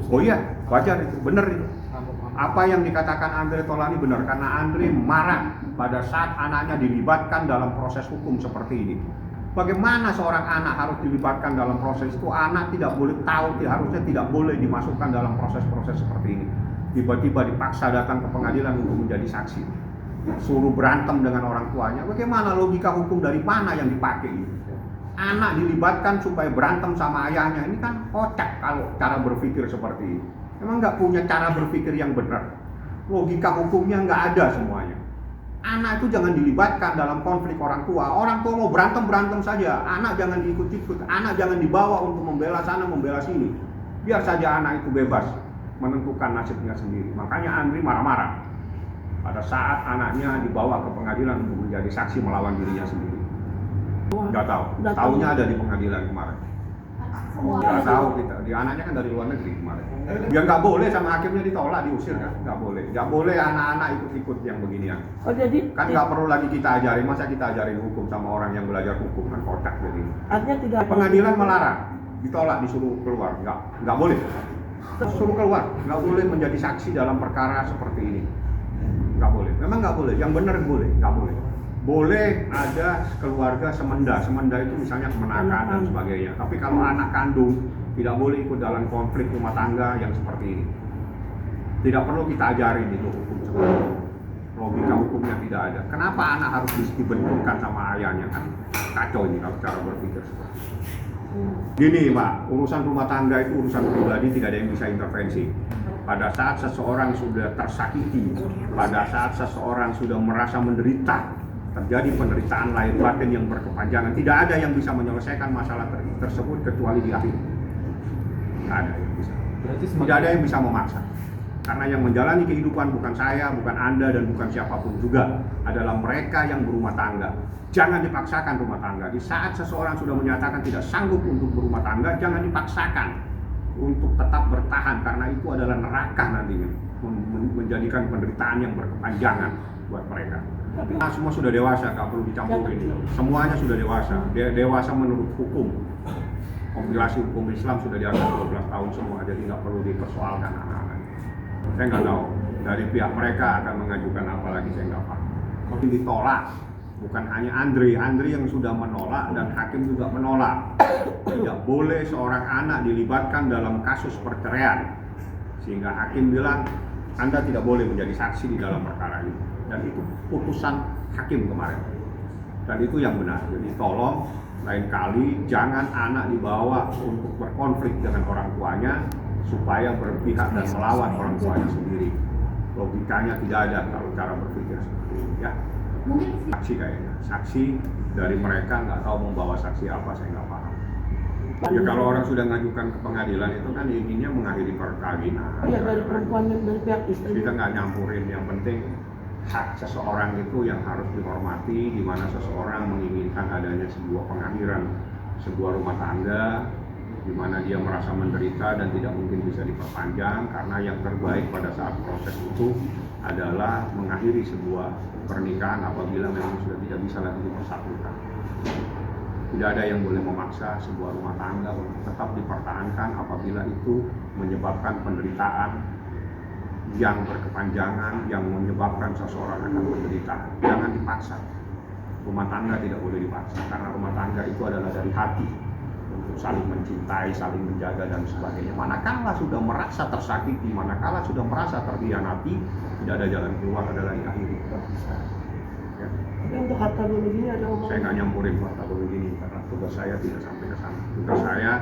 Oh iya, wajar itu, benar itu. Apa yang dikatakan Andre Taulany benar, karena Andre marah pada saat anaknya dilibatkan dalam proses hukum seperti ini. Bagaimana seorang anak harus dilibatkan dalam proses itu? Anak tidak boleh tahu, harusnya tidak boleh dimasukkan dalam proses-proses seperti ini. Tiba-tiba dipaksa datang ke pengadilan untuk menjadi saksi, suruh berantem dengan orang tuanya. Bagaimana logika hukum, dari mana yang dipakai ini? Anak dilibatkan supaya berantem sama ayahnya, ini kan kocak kalau cara berpikir seperti ini. Memang nggak punya cara berpikir yang benar. Logika hukumnya nggak ada semuanya. Anak itu jangan dilibatkan dalam konflik orang tua. Orang tua mau berantem saja. Anak jangan diikut-ikut. Anak jangan dibawa untuk membela sana, membela sini. Biar saja anak itu bebas menentukan nasibnya sendiri. Makanya Andre marah-marah pada saat anaknya dibawa ke pengadilan untuk menjadi saksi melawan dirinya sendiri. Nggak tahu. Taunya ada di pengadilan kemarin. Nggak tahu kita. Di anaknya kan dari luar negeri kemarin. Ya nggak boleh, sama hakimnya ditolak, diusir kan? Nggak boleh. Nggak boleh anak-anak ikut-ikut yang beginian. Oh, jadi Kan nggak perlu lagi kita ajarin. Masa kita ajarin hukum sama orang yang belajar hukum, kan kocak jadi. artinya tidak. Pengadilan melarang, ditolak, disuruh keluar. Nggak boleh. Suruh keluar. Nggak boleh menjadi saksi dalam perkara seperti ini. Nggak boleh. Memang nggak boleh. Yang benar boleh. Nggak boleh. Boleh ada keluarga semenda itu misalnya kemenakan dan sebagainya. Tapi kalau anak kandung tidak boleh ikut dalam konflik rumah tangga yang seperti ini. Tidak perlu kita ajarin itu hukum seperti itu. Logika hukumnya tidak ada. Kenapa anak harus dibenturkan sama ayahnya, kan? Kacau ini kalau cara berpikir seperti itu. Gini Pak, urusan rumah tangga itu urusan pribadi, tidak ada yang bisa intervensi. Pada saat seseorang sudah tersakiti, pada saat seseorang sudah merasa menderita, terjadi penderitaan lahir batin yang berkepanjangan, tidak ada yang bisa menyelesaikan masalah tersebut kecuali di akhir. Tidak ada yang bisa. Tidak ada yang bisa memaksa. Karena yang menjalani kehidupan bukan saya, bukan Anda, dan bukan siapapun juga. Adalah mereka yang berumah tangga. Jangan dipaksakan rumah tangga. Di saat seseorang sudah menyatakan tidak sanggup untuk berumah tangga, jangan dipaksakan untuk tetap bertahan. Karena itu adalah neraka nantinya. Menjadikan penderitaan yang berkepanjangan buat mereka. Nah, semua sudah dewasa, nggak perlu dicampurin. Semuanya sudah dewasa. Dewasa menurut hukum. Kompilasi hukum Islam sudah di atas 12 tahun semua, jadi nggak perlu dipersoalkan anak-anak. Saya nggak tahu dari pihak mereka akan mengajukan apa lagi, saya nggak paham. Tapi ditolak, bukan hanya Andre yang sudah menolak dan hakim juga menolak. Tidak boleh seorang anak dilibatkan dalam kasus perceraian, sehingga hakim bilang Anda tidak boleh menjadi saksi di dalam perkara ini. Dan itu putusan hakim kemarin. Dan itu yang benar. Jadi tolong lain kali jangan anak dibawa untuk berkonflik dengan orang tuanya supaya berpihak dan melawan orang tuanya sendiri. Logikanya tidak ada kalau cara berpikir seperti ini ya. Saksi kayaknya, saksi dari mereka nggak tahu membawa saksi apa, saya nggak paham. Ya kalau orang sudah ngajukan ke pengadilan itu kan inginnya mengakhiri perkawinan. Iya, dari perempuan dan dari pihak istri. Kita nggak nyampurin, yang penting hak seseorang itu yang harus dihormati, di mana seseorang menginginkan adanya sebuah pengakhiran sebuah rumah tangga, di mana dia merasa menderita dan tidak mungkin bisa diperpanjang, karena yang terbaik pada saat proses itu adalah mengakhiri sebuah pernikahan apabila memang sudah tidak bisa lagi dipersatukan. Tidak ada yang boleh memaksa sebuah rumah tangga untuk tetap dipertahankan apabila itu menyebabkan penderitaan yang berkepanjangan, yang menyebabkan seseorang akan menderita. Jangan dipaksa. Rumah tangga tidak boleh dipaksa, karena rumah tangga itu adalah dari hati untuk saling mencintai, saling menjaga dan sebagainya. Manakala sudah merasa tersakiti, manakala sudah merasa terhianati, tidak ada jalan keluar, adalah diakhiri. Ya. Tapi untuk harta dulu gini ada omongan. Saya nggak nyampurin harta dulu gini karena tugas saya tidak sampai ke sana. Tugas saya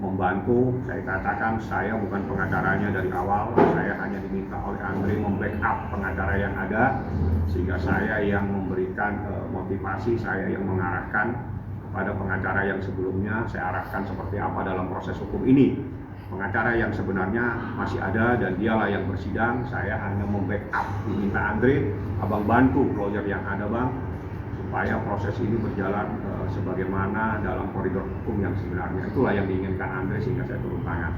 membantu. Saya katakan saya bukan pengacaranya dari awal, saya hanya diminta oleh Andre membackup pengacara yang ada, sehingga saya yang memberikan motivasi, saya yang mengarahkan kepada pengacara yang sebelumnya, saya arahkan seperti apa dalam proses hukum ini. Pengacara yang sebenarnya masih ada dan dialah yang bersidang, saya hanya membackup, diminta Andre, abang bantu lawyer yang ada bang, supaya proses ini berjalan sebagaimana dalam koridor hukum yang sebenarnya. Itulah yang diinginkan Andre, sehingga saya turun tangan.